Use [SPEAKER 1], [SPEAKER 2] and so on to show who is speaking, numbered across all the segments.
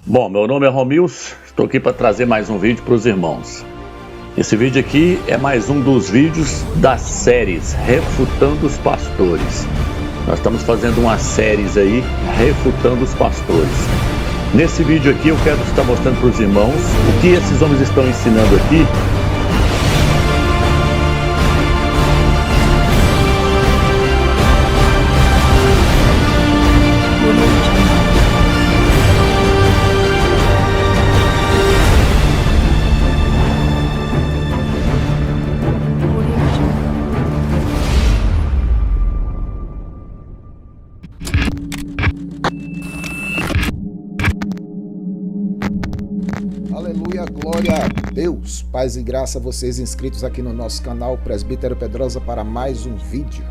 [SPEAKER 1] Bom, meu nome é Romilson, estou aqui para trazer mais um vídeo para os irmãos. Esse vídeo aqui é mais um dos vídeos das séries Refutando os Pastores. Nós estamos fazendo uma série aí, Refutando os Pastores. Nesse vídeo aqui eu quero estar mostrando para os irmãos o que esses homens estão ensinando aqui.
[SPEAKER 2] Aleluia, glória a Deus, paz e graça a vocês inscritos aqui no nosso canal Presbítero Pedrosa para mais um vídeo.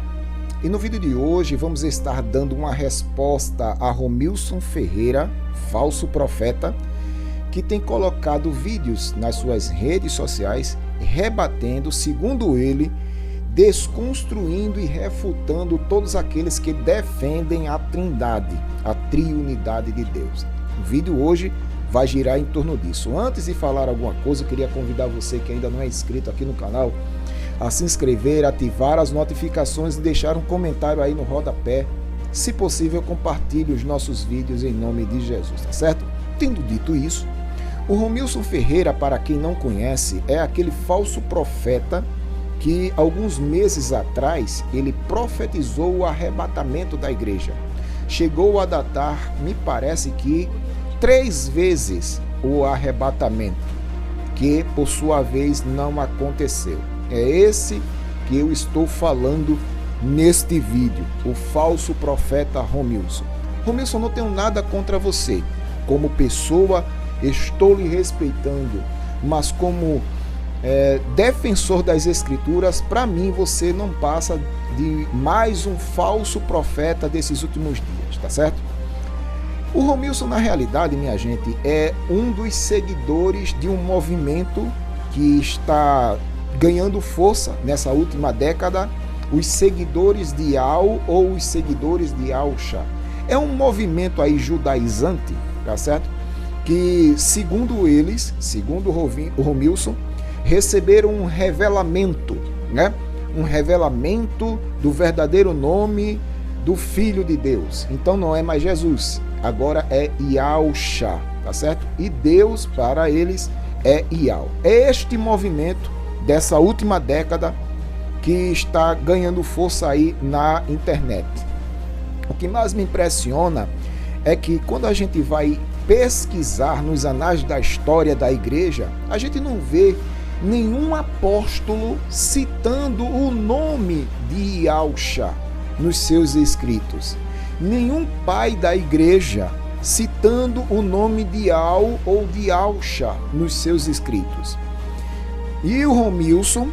[SPEAKER 2] E no vídeo de hoje vamos estar dando uma resposta a Romilson Ferreira, falso profeta, que tem colocado vídeos nas suas redes sociais rebatendo, segundo ele, desconstruindo e refutando todos aqueles que defendem a Trindade, a triunidade de Deus. O vídeo hoje vai girar em torno disso. Antes de falar alguma coisa, eu queria convidar você que ainda não é inscrito aqui no canal a se inscrever, ativar as notificações e deixar um comentário aí no rodapé. Se possível, compartilhe os nossos vídeos em nome de Jesus, tá certo? Tendo dito isso, o Romilson Ferreira, para quem não conhece, é aquele falso profeta que alguns meses atrás ele profetizou o arrebatamento da igreja. Chegou a datar, me parece que 3 vezes o arrebatamento, que por sua vez não aconteceu. É esse que eu estou falando neste vídeo, o falso profeta Romilson. Romilson, não tenho nada contra você. Como pessoa, estou lhe respeitando, mas como defensor das escrituras, para mim você não passa de mais um falso profeta desses últimos dias, tá certo? O Romilson, na realidade, minha gente, é um dos seguidores de um movimento que está ganhando força nessa última década, os seguidores de Al ou os seguidores de Al-Shah. É um movimento aí judaizante, tá certo? Que, segundo eles, segundo o Romilson, receberam um revelamento, né? Um revelamento do verdadeiro nome do Filho de Deus. Então não é mais Jesus, agora é Yahshua, tá certo? E Deus para eles é Yahweh. É este movimento dessa última década que está ganhando força aí na internet. O que mais me impressiona é que quando a gente vai pesquisar nos anais da história da igreja, a gente não vê nenhum apóstolo citando o nome de Yahshua nos seus escritos. Nenhum pai da igreja citando o nome de Al ou de Al-Shah nos seus escritos. E o Romilson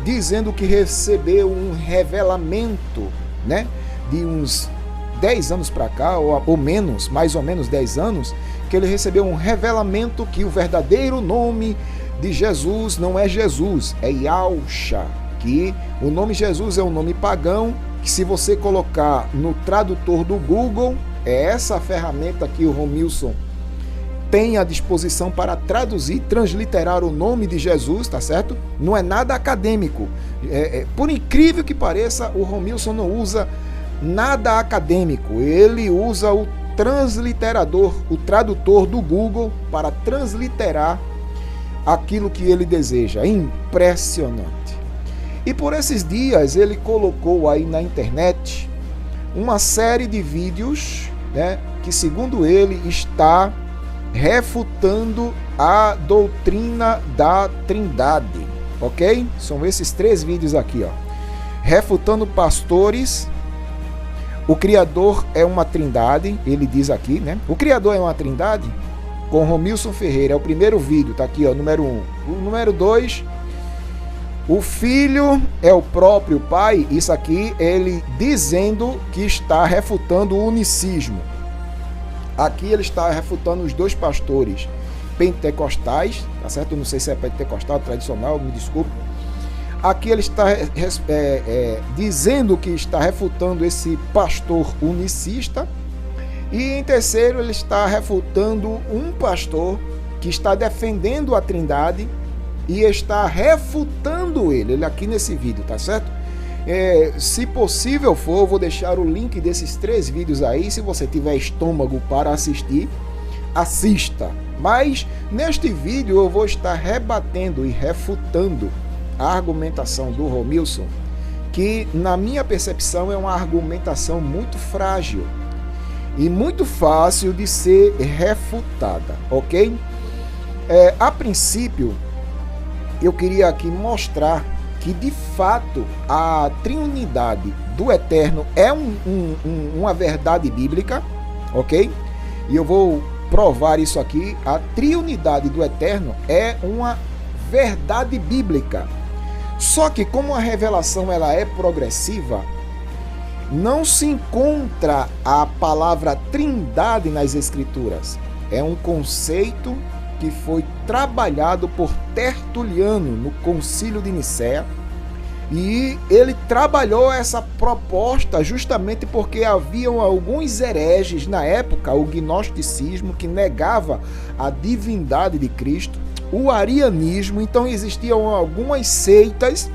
[SPEAKER 2] dizendo que recebeu um revelamento, né, de uns 10 anos para cá, ou menos, mais ou menos 10 anos, que ele recebeu um revelamento que o verdadeiro nome de Jesus não é Jesus, é Yahshua, que o nome Jesus é um nome pagão, que se você colocar no tradutor do Google, é essa ferramenta que o Romilson tem à disposição para traduzir, transliterar o nome de Jesus, tá certo? Não é nada acadêmico. Por incrível que pareça, o Romilson não usa nada acadêmico. Ele usa o transliterador, o tradutor do Google para transliterar aquilo que ele deseja. Impressionante. E por esses dias ele colocou aí na internet uma série de vídeos, né, que segundo ele está refutando a doutrina da Trindade, ok? São esses 3 vídeos aqui, ó. Refutando pastores, o Criador é uma Trindade, ele diz aqui, né? O Criador é uma Trindade, com Romilson Ferreira, é o primeiro vídeo, tá aqui, ó, número 1. O número 2, o Filho é o próprio Pai, isso aqui ele dizendo que está refutando o unicismo. Aqui ele está refutando os 2 pastores pentecostais, tá certo? Eu não sei se é pentecostal, tradicional, me desculpe. Aqui ele está dizendo que está refutando esse pastor unicista, E em terceiro, ele está refutando um pastor que está defendendo a Trindade e está refutando ele aqui nesse vídeo, tá certo? Se possível for, eu vou deixar o link desses 3 vídeos aí. Se você tiver estômago para assistir, assista. Mas neste vídeo eu vou estar rebatendo e refutando a argumentação do Romilson, que na minha percepção é uma argumentação muito frágil e muito fácil de ser refutada, ok? A princípio, eu queria aqui mostrar que de fato a triunidade do Eterno é uma verdade bíblica, ok? E eu vou provar isso aqui. A triunidade do Eterno é uma verdade bíblica. Só que como a revelação ela é progressiva, não se encontra a palavra trindade nas Escrituras. É um conceito que foi trabalhado por Tertuliano no Concílio de Nicéia, e ele trabalhou essa proposta justamente porque haviam alguns hereges na época, o gnosticismo, que negava a divindade de Cristo, o arianismo. Então existiam algumas seitas,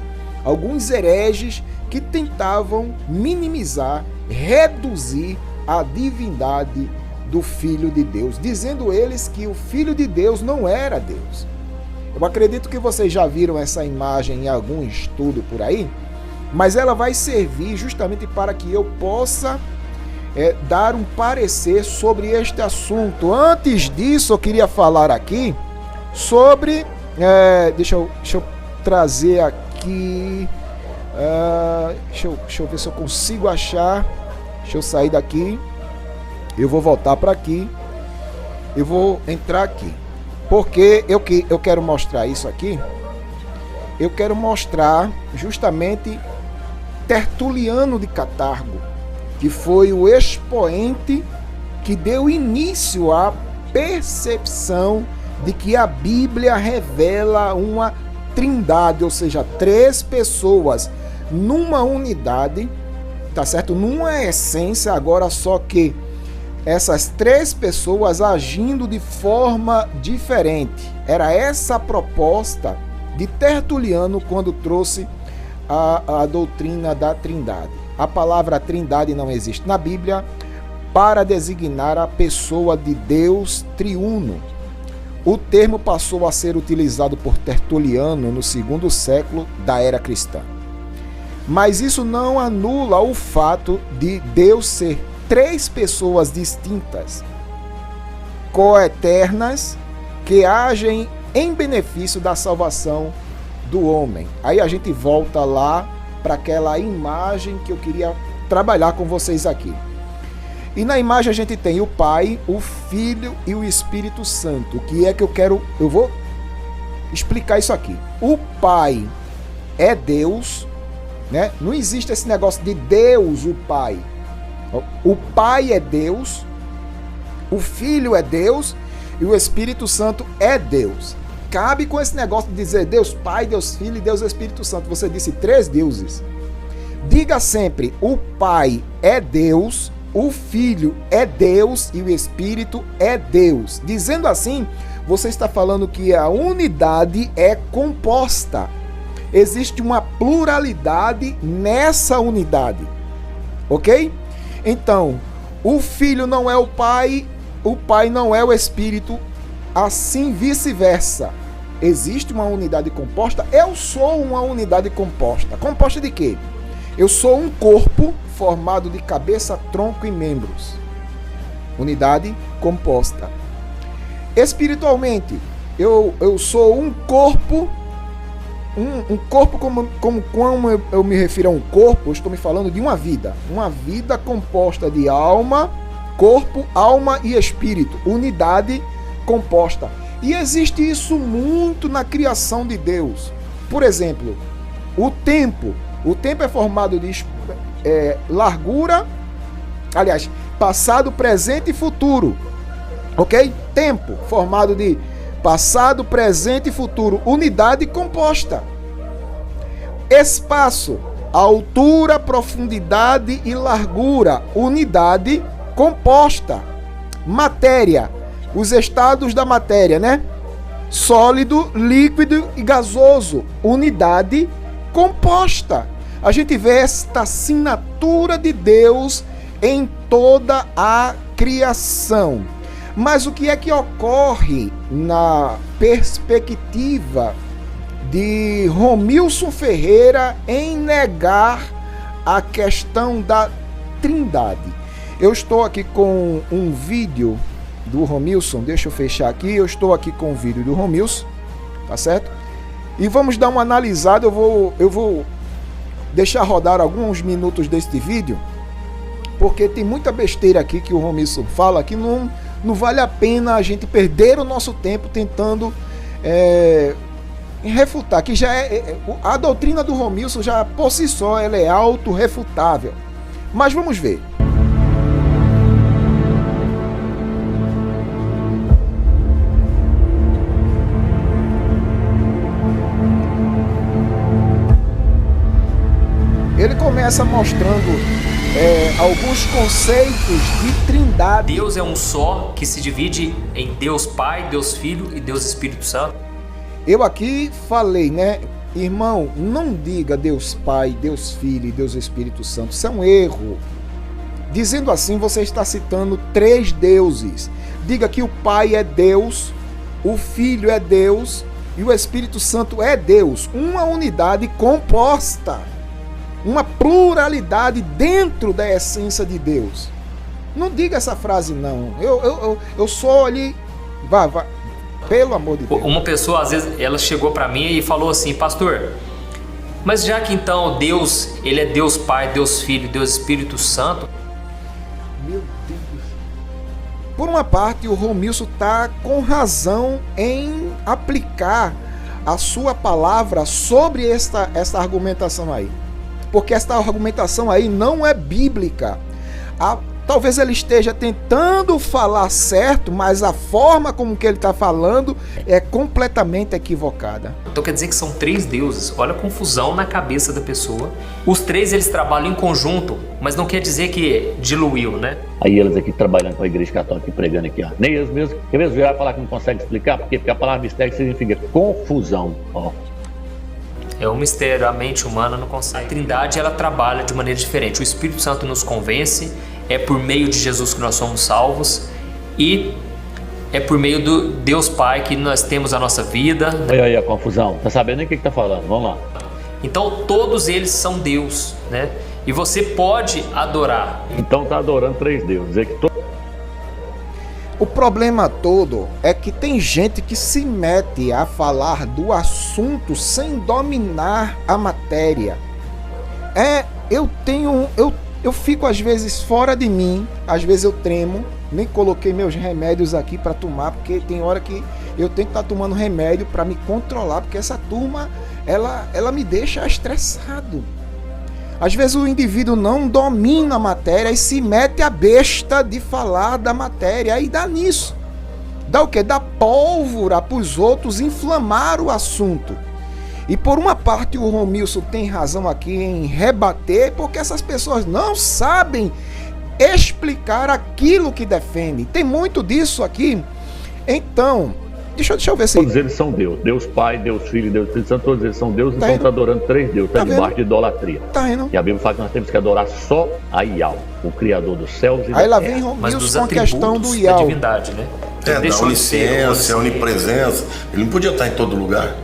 [SPEAKER 2] alguns hereges que tentavam minimizar, reduzir a divindade do Filho de Deus, dizendo eles que o Filho de Deus não era Deus. Eu acredito que vocês já viram essa imagem em algum estudo por aí, mas ela vai servir justamente para que eu possa dar um parecer sobre este assunto. Antes disso, eu queria falar aqui sobre... deixa eu trazer aqui... deixa eu ver se eu consigo achar. Deixa eu sair daqui. Eu vou voltar para aqui. Eu vou entrar aqui. Porque eu quero mostrar isso aqui. Eu quero mostrar justamente Tertuliano de Catargo, que foi o expoente que deu início à percepção de que a Bíblia revela uma trindade, ou seja, 3 pessoas numa unidade, tá certo? Numa essência, agora só que essas 3 pessoas agindo de forma diferente. Era essa a proposta de Tertuliano quando trouxe a doutrina da Trindade. A palavra Trindade não existe na Bíblia para designar a pessoa de Deus triuno. O termo passou a ser utilizado por Tertuliano no 2º século da era cristã. Mas isso não anula o fato de Deus ser 3 pessoas distintas, coeternas, que agem em benefício da salvação do homem. Aí a gente volta lá para aquela imagem que eu queria trabalhar com vocês aqui. E na imagem a gente tem o Pai, o Filho e o Espírito Santo. O que é que eu vou explicar isso aqui. O Pai é Deus, né? Não existe esse negócio de Deus, o Pai. O Pai é Deus, o Filho é Deus e o Espírito Santo é Deus. Cabe com esse negócio de dizer Deus Pai, Deus Filho e Deus Espírito Santo. Você disse 3 deuses. Diga sempre: o Pai é Deus, o Filho é Deus e o Espírito é Deus. Dizendo assim, você está falando que a unidade é composta. Existe uma pluralidade nessa unidade. Ok? Então, o Filho não é o Pai não é o Espírito, assim vice-versa. Existe uma unidade composta? Eu sou uma unidade composta. Composta de quê? Eu sou um corpo formado de cabeça, tronco e membros. Unidade composta. Espiritualmente, eu sou um corpo. Um corpo, como eu me refiro a um corpo, eu estou me falando de uma vida. Uma vida composta de alma, corpo, alma e espírito. Unidade composta. E existe isso muito na criação de Deus. Por exemplo, o tempo. O tempo é formado de largura, aliás, passado, presente e futuro. Ok? Tempo formado de passado, presente e futuro. Unidade composta. Espaço, altura, profundidade e largura. Unidade composta. Matéria, os estados da matéria, né? Sólido, líquido e gasoso. Unidade composta. A gente vê esta assinatura de Deus em toda a criação. Mas o que é que ocorre na perspectiva de Romilson Ferreira em negar a questão da Trindade? Eu estou aqui com um vídeo do Romilson, deixa eu fechar aqui, eu estou aqui com o vídeo do Romilson, tá certo? E vamos dar uma analisada, eu vou deixar rodar alguns minutos deste vídeo, porque tem muita besteira aqui que o Romilson fala que não vale a pena a gente perder o nosso tempo tentando refutar, que já a doutrina do Romilson já por si só ela é autorrefutável. Mas vamos ver. Ele começa mostrando alguns conceitos de trindade.
[SPEAKER 3] Deus é um só, que se divide em Deus Pai, Deus Filho e Deus Espírito Santo.
[SPEAKER 2] Eu aqui falei, né? Irmão, não diga Deus Pai, Deus Filho e Deus Espírito Santo. Isso é um erro. Dizendo assim, você está citando 3 deuses. Diga que o Pai é Deus, o Filho é Deus e o Espírito Santo é Deus. Uma unidade composta. Uma pluralidade dentro da essência de Deus. Não diga essa frase, não. Eu sou ali. Vá. Pelo amor de Deus.
[SPEAKER 3] Uma pessoa, às vezes, ela chegou para mim e falou assim: pastor, mas já que então Deus, ele é Deus Pai, Deus Filho, Deus Espírito Santo.
[SPEAKER 2] Meu Deus. Por uma parte, o Romilson está com razão em aplicar a sua palavra sobre esta argumentação aí. Porque esta argumentação aí não é bíblica. Talvez ele esteja tentando falar certo, mas a forma como que ele está falando é completamente equivocada.
[SPEAKER 3] Então quer dizer que são 3 deuses. Olha a confusão na cabeça da pessoa. Os 3 eles trabalham em conjunto, mas não quer dizer que diluiu, né?
[SPEAKER 1] Aí eles aqui trabalhando com a igreja católica e pregando aqui, ó. Nem eles mesmos. Quer ver? Vai falar que não consegue explicar? Porque a palavra mistério significa confusão, ó.
[SPEAKER 3] É um mistério, a mente humana não consegue. A Trindade, ela trabalha de maneira diferente. O Espírito Santo nos convence, é por meio de Jesus que nós somos salvos e é por meio do Deus Pai que nós temos a nossa vida.
[SPEAKER 1] Olha aí a confusão, tá sabendo nem o que tá falando, vamos lá.
[SPEAKER 3] Então todos eles são Deus, né? E você pode adorar.
[SPEAKER 1] Então tá adorando 3 deuses.
[SPEAKER 2] O problema todo é que tem gente que se mete a falar do assunto sem dominar a matéria. Eu fico às vezes fora de mim, às vezes eu tremo, nem coloquei meus remédios aqui para tomar, porque tem hora que eu tenho que estar tomando remédio para me controlar, porque essa turma, ela me deixa estressado. Às vezes o indivíduo não domina a matéria e se mete a besta de falar da matéria. Aí dá nisso. Dá o quê? Dá pólvora para os outros inflamar o assunto. E por uma parte o Romilson tem razão aqui em rebater, porque essas pessoas não sabem explicar aquilo que defendem. Tem muito disso aqui. Então, deixa eu ver se...
[SPEAKER 1] Todos eles são Deus. Deus Pai, Deus Filho, Deus Espírito Santo, todos eles são Deus, então estão adorando 3 deuses. Está debaixo de idolatria.
[SPEAKER 2] Tá vendo?
[SPEAKER 1] E a Bíblia fala que nós temos que adorar só a Iau, o Criador dos céus e da
[SPEAKER 2] Aí lá
[SPEAKER 1] terra.
[SPEAKER 2] vem
[SPEAKER 3] Mas
[SPEAKER 2] Romilson
[SPEAKER 3] dos
[SPEAKER 2] com a questão do Iau.
[SPEAKER 3] da divindade, né?
[SPEAKER 4] Da onisciência, onipresença. Ele não podia estar em todo lugar.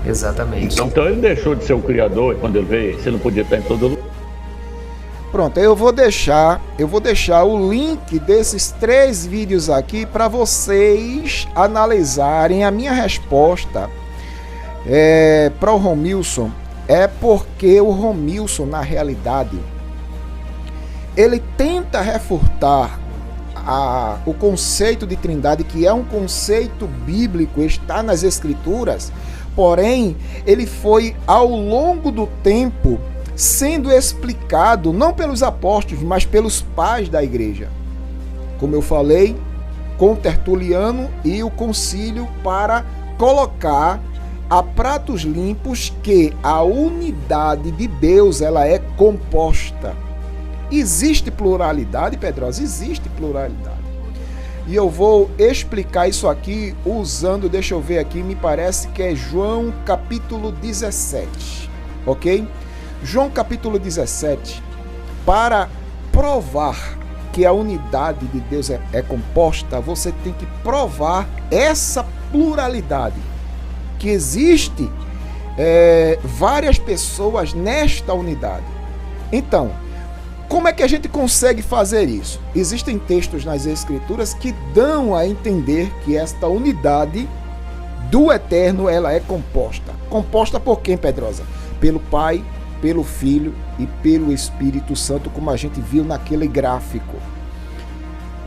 [SPEAKER 3] Exatamente.
[SPEAKER 1] Então ele deixou de ser o Criador e quando ele veio, você não podia estar em todo lugar.
[SPEAKER 2] Pronto, eu vou deixar o link desses 3 vídeos aqui para vocês analisarem. A minha resposta para o Romilson é porque o Romilson, na realidade, ele tenta refutar o conceito de trindade, que é um conceito bíblico, está nas escrituras, porém, ele foi ao longo do tempo sendo explicado, não pelos apóstolos, mas pelos pais da igreja. Como eu falei, com Tertuliano e o concílio, para colocar a pratos limpos que a unidade de Deus ela é composta. Existe pluralidade, Pedrosa? Existe pluralidade. E eu vou explicar isso aqui usando, deixa eu ver aqui, me parece que é João capítulo 17, ok? João capítulo 17, para provar que a unidade de Deus é composta, você tem que provar essa pluralidade, que existe várias pessoas nesta unidade. Então, como é que a gente consegue fazer isso? Existem textos nas Escrituras que dão a entender que esta unidade do Eterno, ela é composta. Composta por quem, Pedrosa? Pelo Pai, pelo Filho e pelo Espírito Santo, como a gente viu naquele gráfico.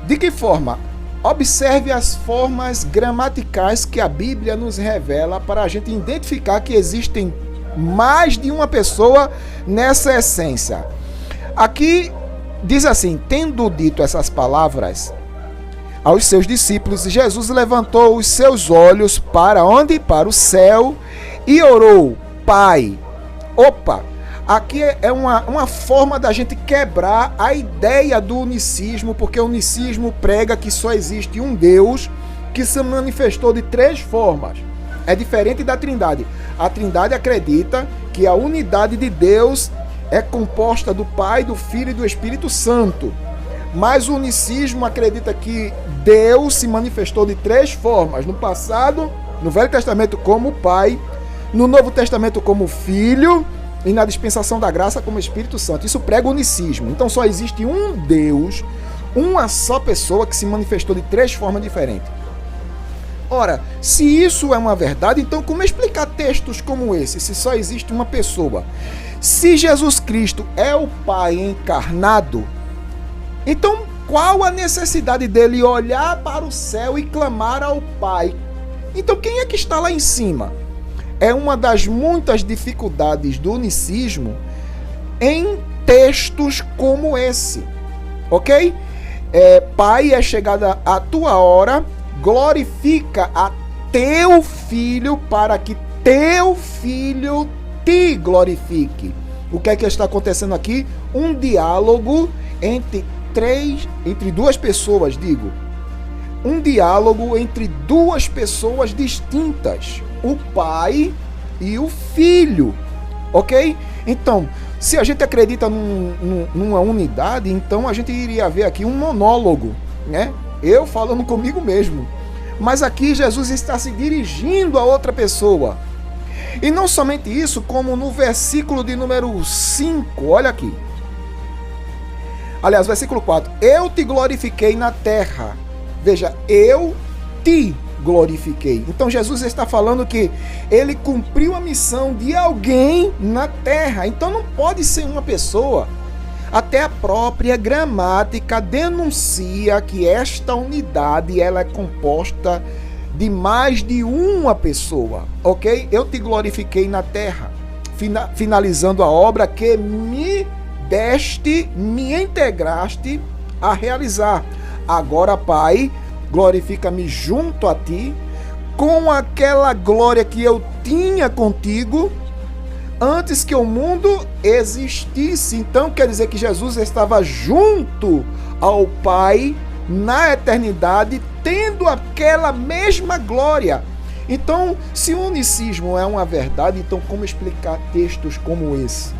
[SPEAKER 2] De que forma? Observe as formas gramaticais que a Bíblia nos revela para a gente identificar que existem mais de uma pessoa nessa essência. Aqui diz assim: tendo dito essas palavras aos seus discípulos, Jesus levantou os seus olhos para onde? Para o céu e orou: Pai. Opa! Aqui é uma forma da gente quebrar a ideia do unicismo, porque o unicismo prega que só existe um Deus que se manifestou de 3 formas. É diferente da Trindade. A Trindade acredita que a unidade de Deus é composta do Pai, do Filho e do Espírito Santo. Mas o unicismo acredita que Deus se manifestou de 3 formas. No passado, no Velho Testamento como Pai, no Novo Testamento como Filho e na dispensação da graça como Espírito Santo. Isso prega o unicismo. Então só existe um Deus, uma só pessoa que se manifestou de 3 formas diferentes. Ora, se isso é uma verdade, então como explicar textos como esse, se só existe uma pessoa? Se Jesus Cristo é o Pai encarnado, então qual a necessidade dele olhar para o céu e clamar ao Pai? Então quem é que está lá em cima? É uma das muitas dificuldades do unicismo em textos como esse, ok? Pai, é chegada a tua hora, glorifica a teu filho para que teu filho te glorifique. O que é que está acontecendo aqui? Um diálogo entre 2 pessoas, digo. Um diálogo entre 2 pessoas distintas, o Pai e o Filho, ok? Então, se a gente acredita numa unidade, então a gente iria ver aqui um monólogo, né? Eu falando comigo mesmo. Mas aqui Jesus está se dirigindo a outra pessoa. E não somente isso, como no versículo de número 5, olha aqui. Aliás, versículo 4. Eu te glorifiquei na terra. Veja, eu te glorifiquei. Então Jesus está falando que ele cumpriu a missão de alguém na terra. Então não pode ser uma pessoa. Até a própria gramática denuncia que esta unidade ela é composta de mais de uma pessoa, ok? Eu te glorifiquei na terra, finalizando a obra que me deste, me integraste a realizar. Agora, Pai, glorifica-me junto a ti, com aquela glória que eu tinha contigo, antes que o mundo existisse. Então quer dizer que Jesus estava junto ao Pai na eternidade, tendo aquela mesma glória. Então, se o unicismo é uma verdade, então como explicar textos como esse?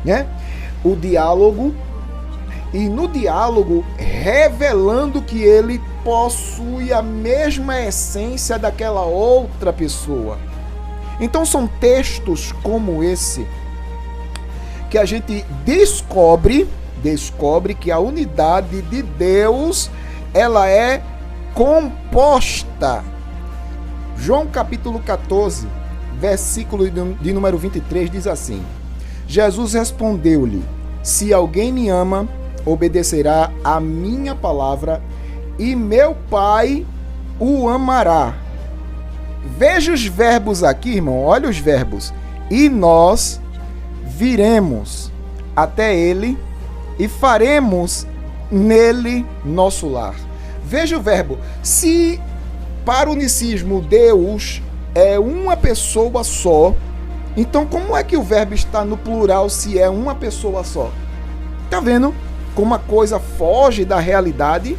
[SPEAKER 2] Né? O diálogo, e no diálogo revelando que ele possui a mesma essência daquela outra pessoa. Então são textos como esse que a gente descobre que a unidade de Deus ela é composta. João capítulo 14, versículo de número 23 diz assim: Jesus respondeu-lhe: se alguém me ama, obedecerá a minha palavra, e meu Pai o amará. Veja os verbos aqui, irmão, olha os verbos. E nós viremos até ele e faremos nele nosso lar. Veja o verbo. Se para o unicismo Deus é uma pessoa só, então como é que o verbo está no plural se é uma pessoa só? Tá vendo como a coisa foge da realidade?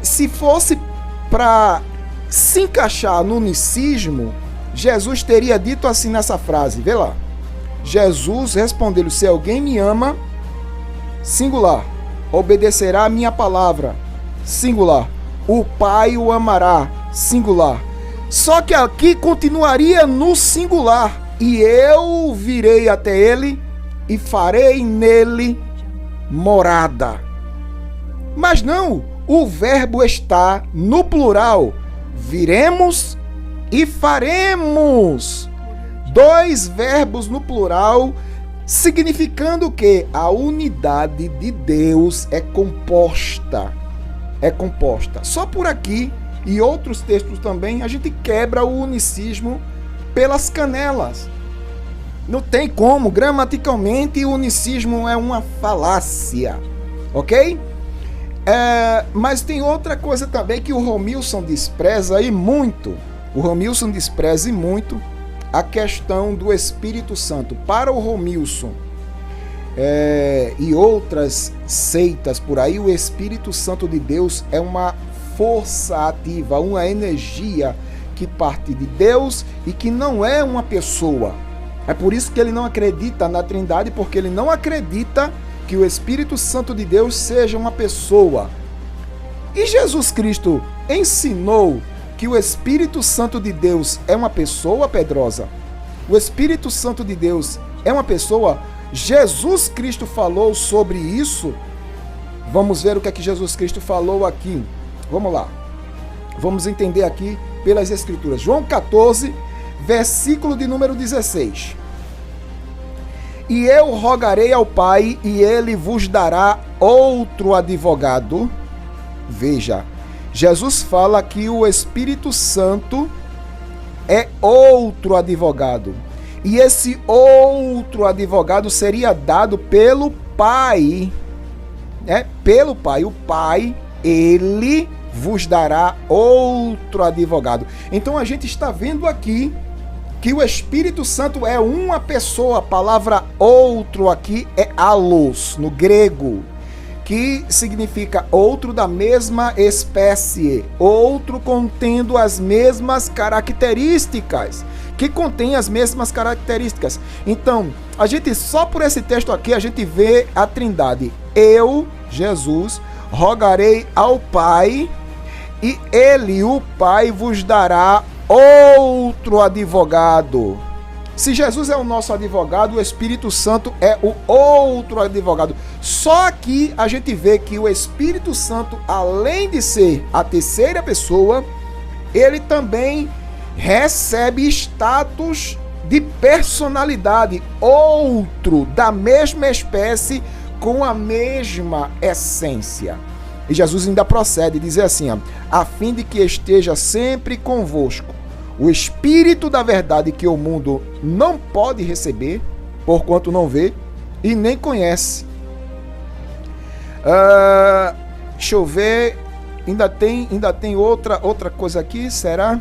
[SPEAKER 2] Se fosse para se encaixar no unicismo, Jesus teria dito assim nessa frase, vê lá. Jesus respondeu: se alguém me ama, singular, obedecerá a minha palavra, singular, o Pai o amará, singular. Só que aqui continuaria no singular, e eu virei até ele e farei nele morada. Mas não, o verbo está no plural, viremos e faremos. 2 verbos no plural, significando que a unidade de Deus é composta. Só por aqui e outros textos também a gente quebra o unicismo pelas canelas. Não tem como, gramaticalmente o unicismo é uma falácia, ok? Mas tem outra coisa também que o Romilson despreza e muito. O Romilson despreza e muito a questão do Espírito Santo. Para o Romilson e outras seitas por aí, o Espírito Santo de Deus é uma força ativa, uma energia que parte de Deus e que não é uma pessoa. É por isso que ele não acredita na Trindade, porque ele não acredita que o Espírito Santo de Deus seja uma pessoa. E Jesus Cristo ensinou que o Espírito Santo de Deus é uma pessoa, Pedrosa? O Espírito Santo de Deus é uma pessoa? Jesus Cristo falou sobre isso? Vamos ver o que é que Jesus Cristo falou aqui. Vamos lá. Vamos entender aqui pelas Escrituras. João 14, versículo de número 16. E eu rogarei ao Pai, e ele vos dará outro advogado. Veja, Jesus fala que o Espírito Santo é outro advogado. E esse outro advogado seria dado pelo Pai. Pelo Pai. O Pai, ele vos dará outro advogado. Então a gente está vendo aqui que o Espírito Santo é uma pessoa. A palavra outro aqui é allos, no grego, que significa outro da mesma espécie, outro contendo as mesmas características, que contém as mesmas características. Então, a gente só por esse texto aqui, a gente vê a Trindade. Eu, Jesus, rogarei ao Pai, e ele, o Pai, vos dará outro advogado. Se Jesus é o nosso advogado, o Espírito Santo é o outro advogado. Só que a gente vê que o Espírito Santo, além de ser a terceira pessoa, ele também recebe status de personalidade, outro da mesma espécie com a mesma essência. E Jesus ainda procede a dizer assim, a fim de que esteja sempre convosco o Espírito da verdade, que o mundo não pode receber, porquanto não vê e nem conhece. Deixa eu ver, ainda tem outra coisa aqui, será?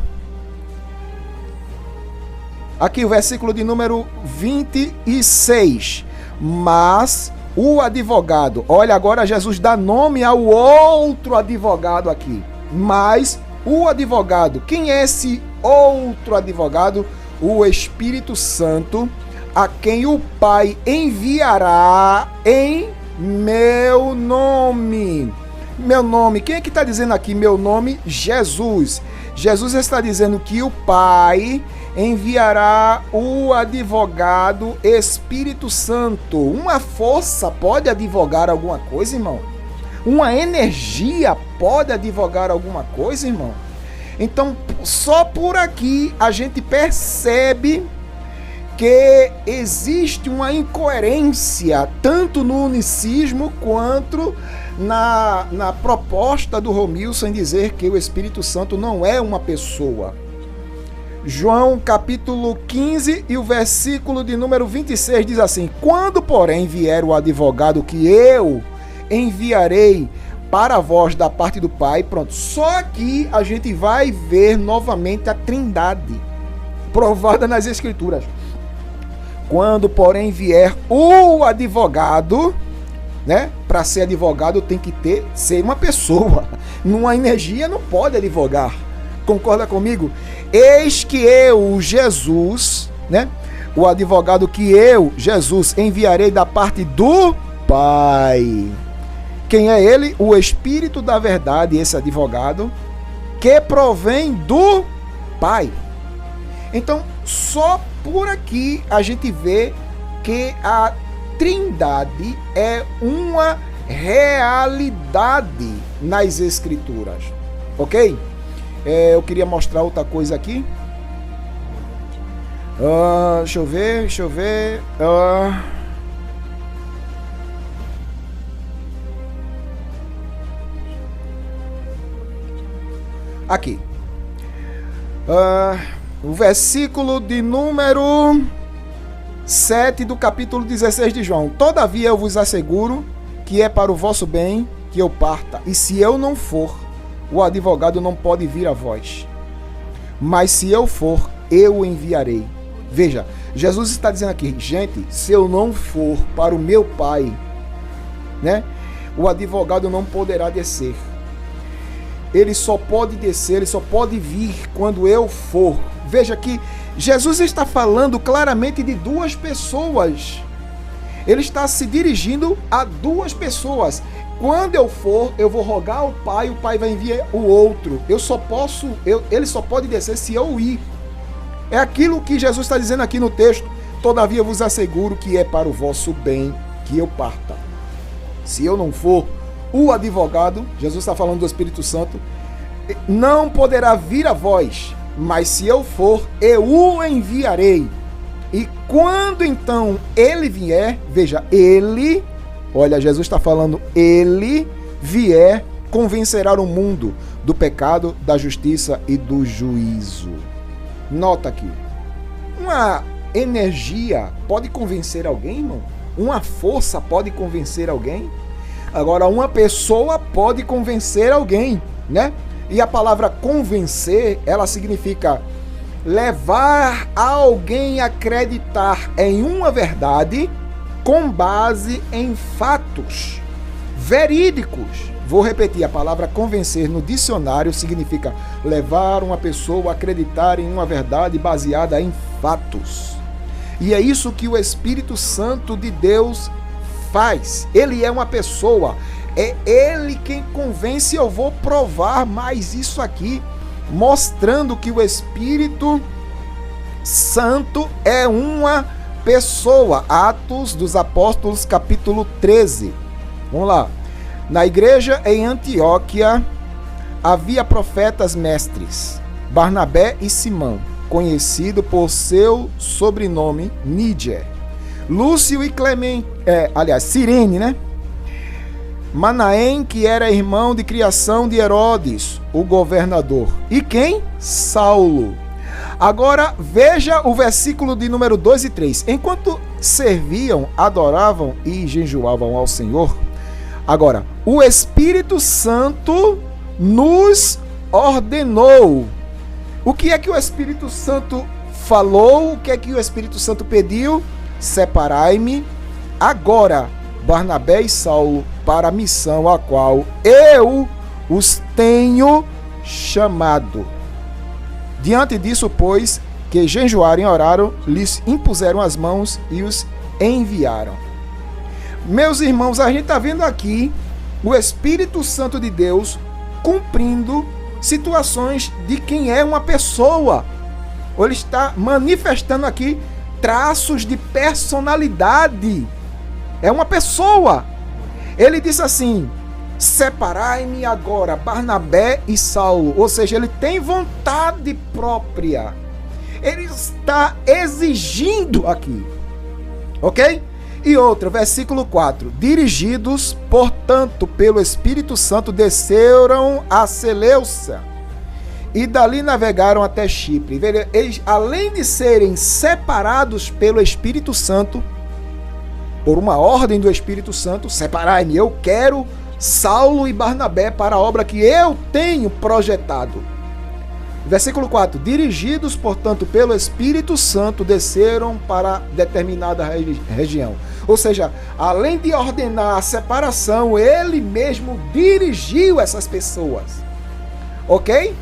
[SPEAKER 2] Aqui o versículo de número 26. Mas o advogado, olha, agora Jesus dá nome ao outro advogado aqui. Mas o advogado, quem é esse outro advogado? O Espírito Santo, a quem o Pai enviará em meu nome. Meu nome, quem é que está dizendo aqui meu nome? Jesus. Jesus está dizendo que o Pai enviará o advogado Espírito Santo. Uma força pode advogar alguma coisa, irmão? Uma energia pode advogar alguma coisa, irmão? Então, só por aqui a gente percebe que existe uma incoerência tanto no unicismo quanto na proposta do Romilson em dizer que o Espírito Santo não é uma pessoa. João capítulo 15 e o versículo de número 26 diz assim: quando, porém, vier o advogado que eu enviarei para vós da parte do Pai, pronto, só aqui a gente vai ver novamente a Trindade provada nas Escrituras. Quando, porém, vier o advogado né? Para ser advogado tem que ser uma pessoa. Numa energia não pode advogar. Concorda comigo? Eis que eu, Jesus, né? O advogado que eu, Jesus, enviarei da parte do Pai. Quem é ele? O Espírito da verdade, esse advogado, que provém do Pai. Então, só por aqui a gente vê que a Trindade é uma realidade nas Escrituras. Ok? Eu queria mostrar outra coisa aqui. Deixa eu ver. Aqui. O versículo de número 7 do capítulo 16 de João. Todavia eu vos asseguro que é para o vosso bem que eu parta. E se eu não for, o advogado não pode vir a vós. Mas se eu for, eu o enviarei. Veja, Jesus está dizendo aqui, gente, se eu não for para o meu Pai, né, o advogado não poderá descer. Ele só pode descer, ele só pode vir quando eu for. Veja que Jesus está falando claramente de duas pessoas. Ele está se dirigindo a duas pessoas. Quando eu for, eu vou rogar ao Pai, o Pai vai enviar o outro. Ele só pode descer se eu ir. É aquilo que Jesus está dizendo aqui no texto. Todavia eu vos asseguro que é para o vosso bem que eu parta. Se eu não for, o advogado, Jesus está falando do Espírito Santo, não poderá vir a vós, mas se eu for, eu o enviarei. E quando então ele vier, veja, ele, olha, Jesus está falando, ele vier, convencerá o mundo do pecado, da justiça e do juízo. Nota aqui, uma energia pode convencer alguém, irmão? Uma força pode convencer alguém? Agora, uma pessoa pode convencer alguém, né? E a palavra convencer, ela significa levar alguém a acreditar em uma verdade com base em fatos verídicos. Vou repetir, a palavra convencer no dicionário significa levar uma pessoa a acreditar em uma verdade baseada em fatos. E é isso que o Espírito Santo de Deus faz. Ele é uma pessoa, é ele quem convence. Eu vou provar mais isso aqui, mostrando que o Espírito Santo é uma pessoa. Atos dos Apóstolos, capítulo 13. Vamos lá. Na igreja em Antioquia havia profetas mestres, Barnabé e Simão, conhecido por seu sobrenome Níger, Lúcio e Clemente, Cirene, né? Manaém, que era irmão de criação de Herodes, o governador. E quem? Saulo. Agora veja o versículo de número 2 e 3. Enquanto serviam, adoravam e jejuavam ao Senhor. Agora, o Espírito Santo nos ordenou. O que é que o Espírito Santo falou? O que é que o Espírito Santo pediu? Separai-me agora, Barnabé e Saulo, para a missão a qual eu os tenho chamado. Diante disso, pois, que jejuaram e oraram, lhes impuseram as mãos e os enviaram. Meus irmãos, a gente está vendo aqui o Espírito Santo de Deus cumprindo situações de quem é uma pessoa. Ele está manifestando aqui traços de personalidade. É uma pessoa. Ele disse assim: separai-me agora, Barnabé e Saulo. Ou seja, ele tem vontade própria. Ele está exigindo aqui. Ok? E outra, versículo 4. Dirigidos, portanto, pelo Espírito Santo, desceram a Seleucia e dali navegaram até Chipre. Eles, além de serem separados pelo Espírito Santo, por uma ordem do Espírito Santo, separai-me, eu quero Saulo e Barnabé para a obra que eu tenho projetado. Versículo 4. Dirigidos, portanto, pelo Espírito Santo, desceram para determinada região. Ou seja, além de ordenar a separação, ele mesmo dirigiu essas pessoas. Ok?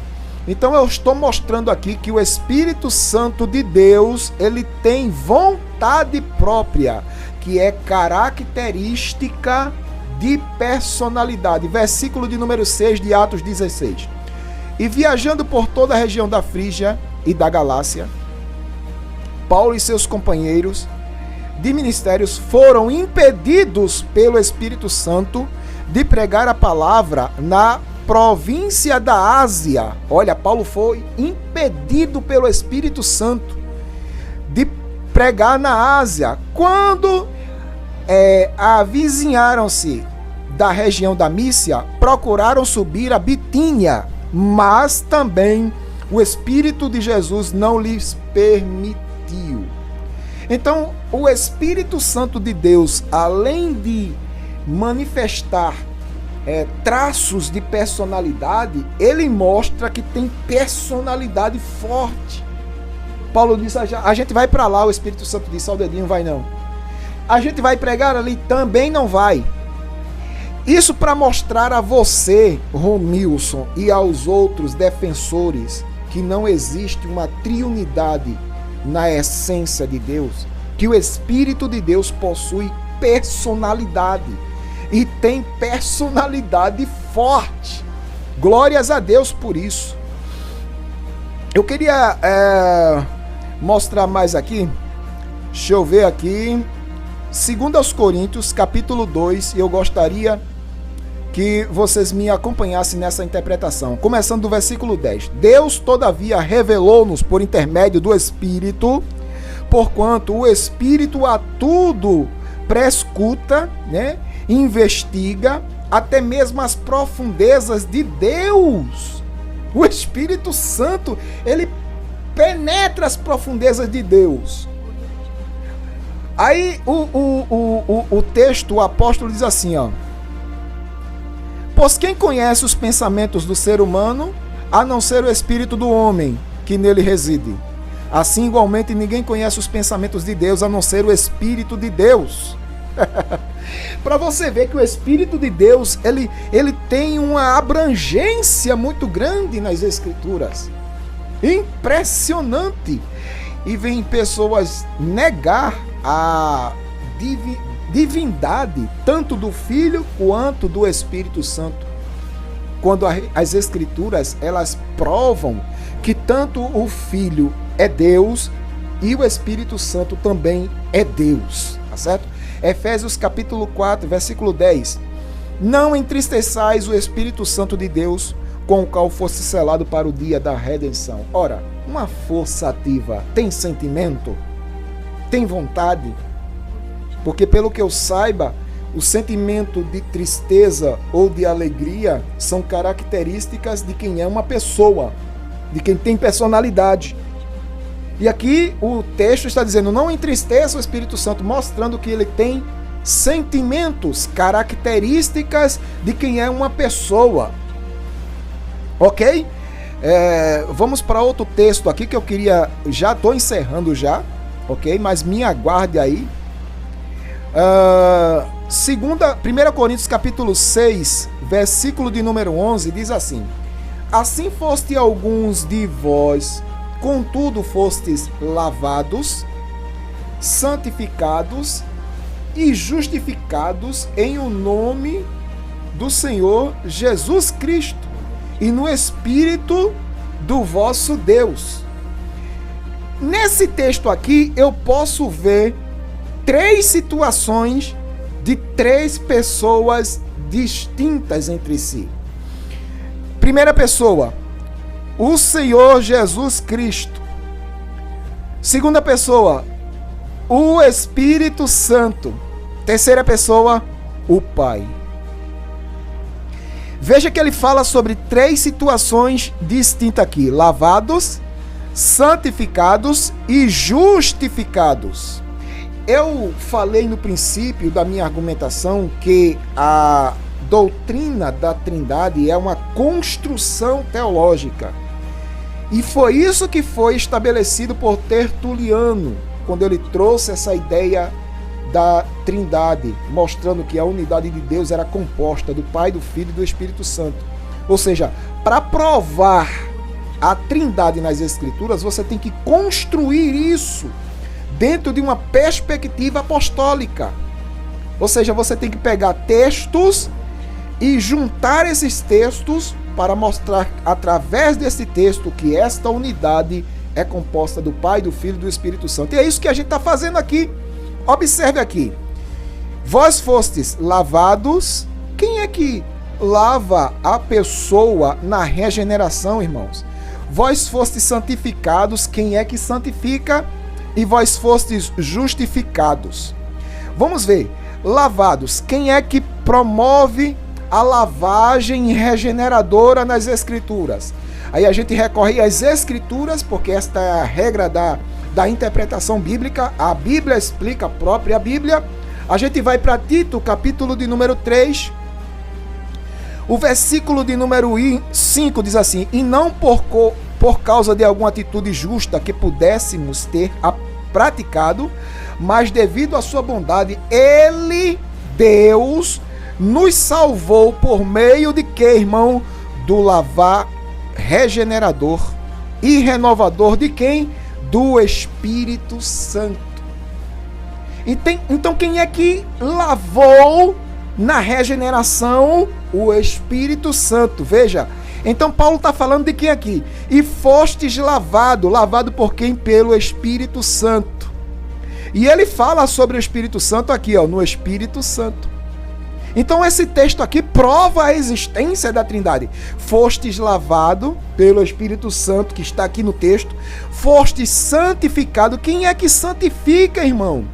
[SPEAKER 2] Então eu estou mostrando aqui que o Espírito Santo de Deus, ele tem vontade própria, que é característica de personalidade. Versículo de número 6 de Atos 16. E viajando por toda a região da Frígia e da Galácia, Paulo e seus companheiros de ministérios foram impedidos pelo Espírito Santo de pregar a palavra na província da Ásia. Olha, Paulo foi impedido pelo Espírito Santo de pregar na Ásia. Quando avizinharam-se da região da Mísia, procuraram subir a Bitínia, mas também o Espírito de Jesus não lhes permitiu. Então, o Espírito Santo de Deus, além de manifestar traços de personalidade, ele mostra que tem personalidade forte. Paulo disse, a gente vai para lá, o Espírito Santo disse, ao dedinho, vai não. A gente vai pregar ali, também não vai. Isso para mostrar a você, Romilson, e aos outros defensores que não existe uma triunidade na essência de Deus, que o Espírito de Deus possui personalidade e tem personalidade forte. Glórias a Deus por isso. Eu queria mostrar mais aqui. Deixa eu ver aqui. 2 Coríntios, capítulo 2, e eu gostaria que vocês me acompanhassem nessa interpretação. Começando do versículo 10. Deus, todavia, revelou-nos por intermédio do Espírito, porquanto o Espírito a tudo prescruta, né? Investiga até mesmo as profundezas de Deus. O Espírito Santo, ele penetra as profundezas de Deus. Aí o texto, o apóstolo diz assim, ó: pois quem conhece os pensamentos do ser humano, a não ser o espírito do homem que nele reside? Assim, igualmente, ninguém conhece os pensamentos de Deus, a não ser o Espírito de Deus. Para você ver que o Espírito de Deus, ele tem uma abrangência muito grande nas Escrituras. Impressionante. E vem pessoas negar a divindade, tanto do Filho quanto do Espírito Santo. Quando as Escrituras, elas provam que tanto o Filho é Deus e o Espírito Santo também é Deus, tá certo? Efésios capítulo 4, versículo 10. Não entristeçais o Espírito Santo de Deus, com o qual fosse selado para o dia da redenção. Ora, uma força ativa tem sentimento? Tem vontade? Porque pelo que eu saiba, o sentimento de tristeza ou de alegria são características de quem é uma pessoa, de quem tem personalidade. E aqui o texto está dizendo, não entristeça o Espírito Santo, mostrando que ele tem sentimentos, características de quem é uma pessoa. Ok? Vamos para outro texto aqui que eu queria, já estou encerrando já, ok? Mas me aguarde aí. 1 Coríntios capítulo 6, versículo de número 11, diz assim: assim foste alguns de vós, contudo fostes lavados, santificados e justificados em o nome do Senhor Jesus Cristo e no Espírito do vosso Deus. Nesse texto aqui eu posso ver 3 situações de 3 pessoas distintas entre si. Primeira pessoa, o Senhor Jesus Cristo. Segunda pessoa, o Espírito Santo. Terceira pessoa, o Pai. Veja que ele fala sobre 3 situações distintas aqui: lavados, santificados e justificados. Eu falei no princípio da minha argumentação que a doutrina da Trindade é uma construção teológica. E foi isso que foi estabelecido por Tertuliano, quando ele trouxe essa ideia da Trindade, mostrando que a unidade de Deus era composta do Pai, do Filho e do Espírito Santo. Ou seja, para provar a Trindade nas Escrituras, você tem que construir isso dentro de uma perspectiva apostólica. Ou seja, você tem que pegar textos e juntar esses textos para mostrar através desse texto que esta unidade é composta do Pai, do Filho e do Espírito Santo. E é isso que a gente está fazendo aqui. Observe aqui. Vós fostes lavados. Quem é que lava a pessoa na regeneração, irmãos? Vós fostes santificados. Quem é que santifica? E vós fostes justificados. Vamos ver. Lavados. Quem é que promove a lavagem regeneradora nas Escrituras? Aí a gente recorre às Escrituras, porque esta é a regra da interpretação bíblica. A Bíblia explica a própria Bíblia. A gente vai para Tito, capítulo de número 3. O versículo de número 5 diz assim: e não por causa de alguma atitude justa que pudéssemos ter praticado, mas devido à sua bondade, Ele, Deus, nos salvou por meio de quê, irmão? Do lavar regenerador e renovador de quem? Do Espírito Santo. Então quem é que lavou na regeneração? O Espírito Santo. Veja, então Paulo está falando de quem aqui? E fostes lavado. Lavado por quem? Pelo Espírito Santo. E ele fala sobre o Espírito Santo aqui, ó, no Espírito Santo. Então esse texto aqui prova a existência da Trindade. Fostes lavado pelo Espírito Santo, que está aqui no texto. Fostes santificado. Quem é que santifica, irmão?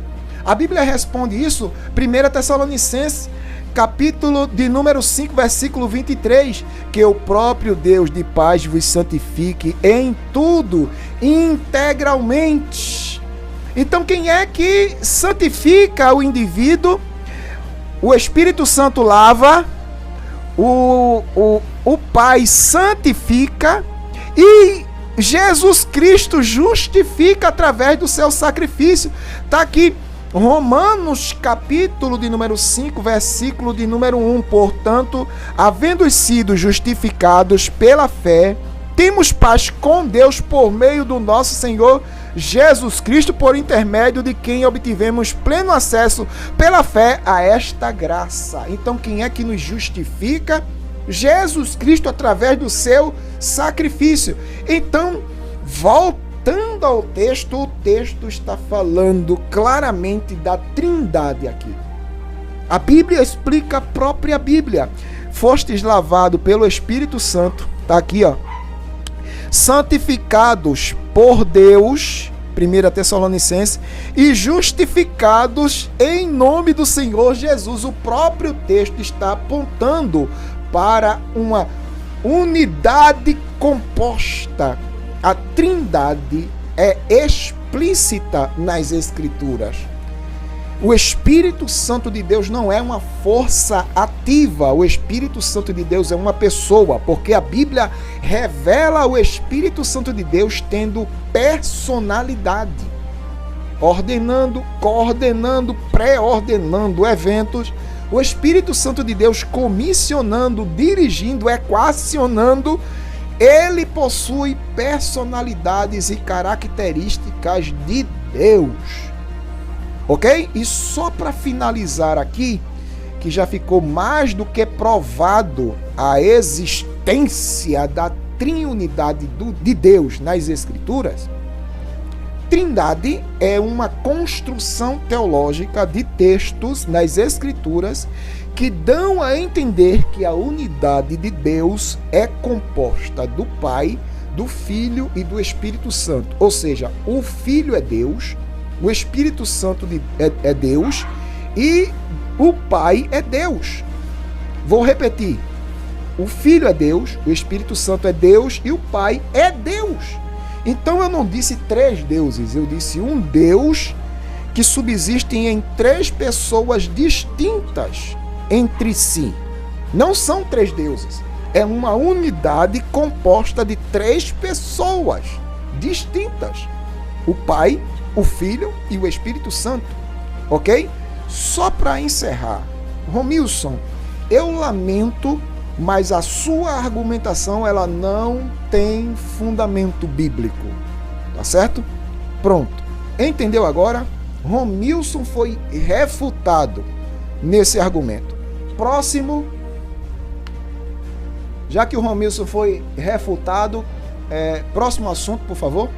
[SPEAKER 2] A Bíblia responde isso, 1 Tessalonicenses, capítulo de número 5, versículo 23, que o próprio Deus de paz vos santifique em tudo, integralmente. Então quem é que santifica o indivíduo? O Espírito Santo lava, o Pai santifica e Jesus Cristo justifica através do seu sacrifício. Está aqui Romanos capítulo de número 5, versículo de número 1. Portanto, havendo sido justificados pela fé, temos paz com Deus por meio do nosso Senhor Jesus Cristo, por intermédio de quem obtivemos pleno acesso pela fé a esta graça. Então quem é que nos justifica? Jesus Cristo, através do seu sacrifício. Então, voltando ao texto, o texto está falando claramente da Trindade aqui. A Bíblia explica a própria Bíblia. Fostes lavado pelo Espírito Santo, está aqui, ó. Santificados por Deus, 1 Tessalonicenses, e justificados em nome do Senhor Jesus. O próprio texto está apontando para uma unidade composta. A Trindade é explícita nas Escrituras. O Espírito Santo de Deus não é uma força ativa. O Espírito Santo de Deus é uma pessoa, porque a Bíblia revela o Espírito Santo de Deus tendo personalidade, ordenando, coordenando, pré-ordenando eventos. O Espírito Santo de Deus comissionando, dirigindo, equacionando. Ele possui personalidades e características de Deus. Ok? E só para finalizar aqui, que já ficou mais do que provado a existência da triunidade de Deus nas Escrituras, Trindade é uma construção teológica de textos nas Escrituras que dão a entender que a unidade de Deus é composta do Pai, do Filho e do Espírito Santo. Ou seja, o Filho é Deus, o Espírito Santo é Deus e o Pai é Deus. Vou repetir. O Filho é Deus, o Espírito Santo é Deus e o Pai é Deus. Então eu não disse três deuses, eu disse um Deus que subsiste em três pessoas distintas entre si. Não são três deuses. é uma unidade composta de 3 pessoas distintas: o Pai, o Filho e o Espírito Santo. Ok? Só para encerrar, Romilson, eu lamento, mas a sua argumentação ela não tem fundamento bíblico. Tá certo? Pronto. Entendeu agora? Romilson foi refutado nesse argumento. Próximo. Já que o Romilson foi refutado, próximo assunto, por favor.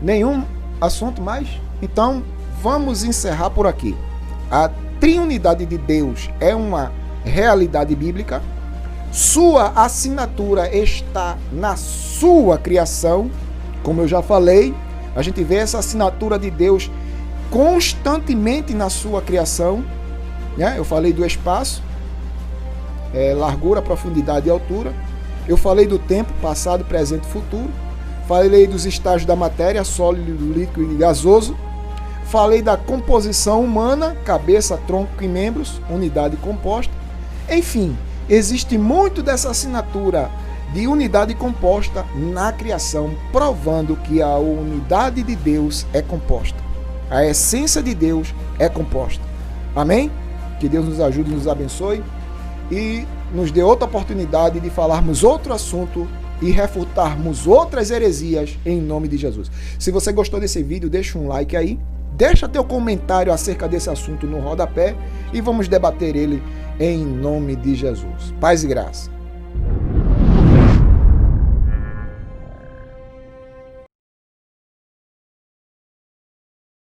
[SPEAKER 2] Nenhum assunto mais? Então, vamos encerrar por aqui. A triunidade de Deus é uma realidade bíblica. Sua assinatura está na sua criação. Como eu já falei, a gente vê essa assinatura de Deus constantemente na sua criação, né? Eu falei do espaço, largura, profundidade e altura. Eu falei do tempo, passado, presente e futuro. Falei dos estágios da matéria, sólido, líquido e gasoso. Falei da composição humana, cabeça, tronco e membros, unidade composta. Enfim, existe muito dessa assinatura de unidade composta na criação, provando que a unidade de Deus é composta. A essência de Deus é composta. Amém? Que Deus nos ajude e nos abençoe e nos dê outra oportunidade de falarmos outro assunto e refutarmos outras heresias em nome de Jesus. Se você gostou desse vídeo, deixa um like aí, deixa teu comentário acerca desse assunto no rodapé e vamos debater ele em nome de Jesus. Paz e graça.